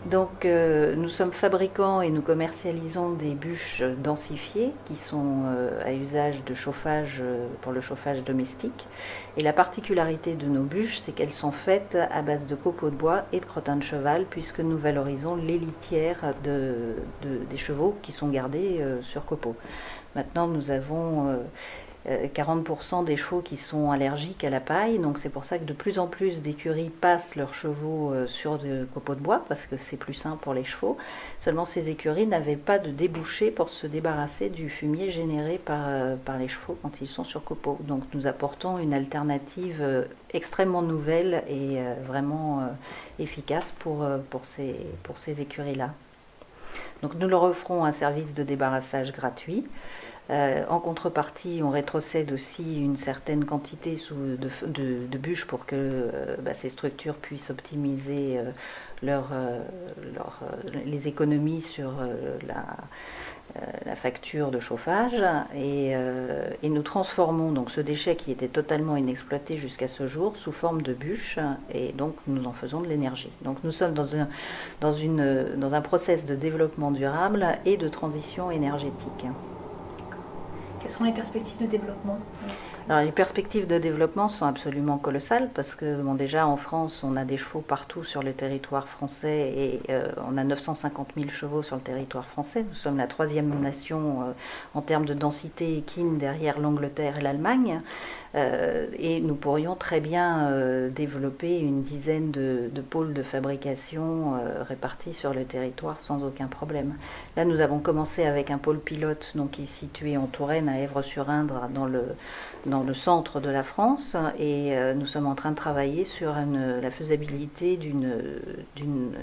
Donc nous sommes fabricants et nous commercialisons des bûches densifiées qui sont à usage de chauffage pour le chauffage domestique. Et la particularité de nos bûches, c'est qu'elles sont faites à base de copeaux de bois et de crottin de cheval, puisque nous valorisons les litières des chevaux qui sont gardés sur copeaux. Maintenant, nous avons 40% des chevaux qui sont allergiques à la paille, donc c'est pour ça que de plus en plus d'écuries passent leurs chevaux sur des copeaux de bois, parce que c'est plus sain pour les chevaux. Seulement ces écuries n'avaient pas de débouché pour se débarrasser du fumier généré par les chevaux quand ils sont sur copeaux. Donc nous apportons une alternative extrêmement nouvelle et vraiment efficace pour ces écuries-là. Donc nous leur offrons un service de débarrassage gratuit. En contrepartie, on rétrocède aussi une certaine quantité de bûches pour que ces structures puissent optimiser les économies sur la facture de chauffage. Et nous transformons donc ce déchet qui était totalement inexploité jusqu'à ce jour sous forme de bûches, et donc nous en faisons de l'énergie. Donc nous sommes dans un process de développement durable et de transition énergétique. Quelles sont les perspectives de développement? Alors, les perspectives de développement sont absolument colossales parce que déjà en France, on a des chevaux partout sur le territoire français et on a 950 000 chevaux sur le territoire français. Nous sommes la troisième nation en termes de densité équine derrière l'Angleterre et l'Allemagne. Et nous pourrions très bien développer une dizaine de pôles de fabrication répartis sur le territoire sans aucun problème. Là, nous avons commencé avec un pôle pilote qui est situé en Touraine, à Èvres-sur-Indre, dans le centre de la France, et nous sommes en train de travailler sur la faisabilité d'une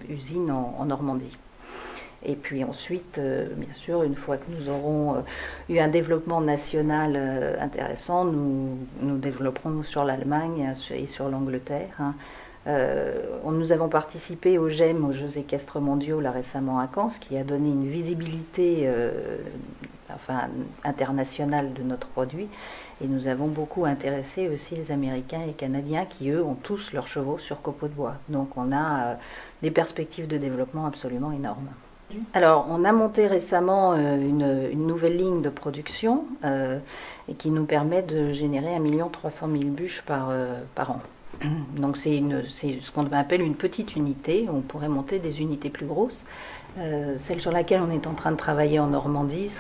usine en Normandie. Et puis ensuite, bien sûr, une fois que nous aurons eu un développement national intéressant, nous développerons sur l'Allemagne et sur l'Angleterre. Nous avons participé au GEM, aux Jeux équestres mondiaux, là récemment à Caen, ce qui a donné une visibilité internationale de notre produit. Et nous avons beaucoup intéressé aussi les Américains et les Canadiens qui, eux, ont tous leurs chevaux sur copeaux de bois. Donc on a des perspectives de développement absolument énormes. Alors, on a monté récemment une nouvelle ligne de production et qui nous permet de générer 1 300 000 bûches par an. Donc c'est ce qu'on appelle une petite unité. On pourrait monter des unités plus grosses. Celle sur laquelle on est en train de travailler en Normandie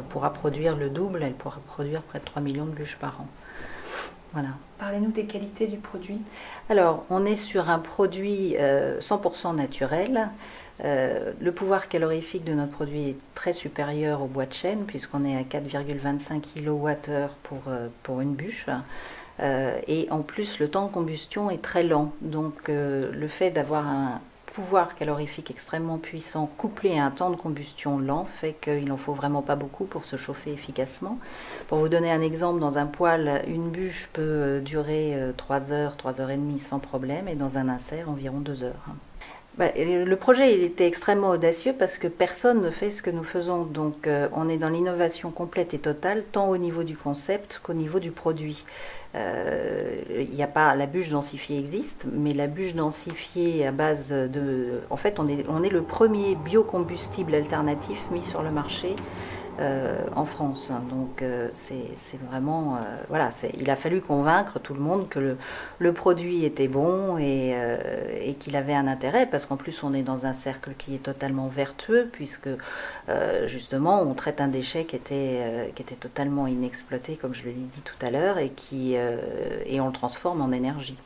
pourra produire le double. Elle pourra produire près de 3 millions de bûches par an. Voilà. Parlez-nous des qualités du produit. Alors, on est sur un produit 100% naturel. Le pouvoir calorifique de notre produit est très supérieur au bois de chêne, puisqu'on est à 4,25 kWh pour une bûche. Et en plus, le temps de combustion est très lent. Donc, le fait d'avoir un pouvoir calorifique extrêmement puissant couplé à un temps de combustion lent fait qu'il n'en faut vraiment pas beaucoup pour se chauffer efficacement. Pour vous donner un exemple, dans un poêle, une bûche peut durer 3 heures, 3 heures et demie sans problème, et dans un insert, environ 2 heures. Le projet il était extrêmement audacieux parce que personne ne fait ce que nous faisons. Donc on est dans l'innovation complète et totale, tant au niveau du concept qu'au niveau du produit. La bûche densifiée existe, mais la bûche densifiée à base de... En fait, on est le premier biocombustible alternatif mis sur le marché en France. Donc c'est vraiment... il a fallu convaincre tout le monde que le produit était bon et qu'il avait un intérêt, parce qu'en plus on est dans un cercle qui est totalement vertueux, puisque justement on traite un déchet qui était totalement inexploité, comme je l'ai dit tout à l'heure, et on le transforme en énergie.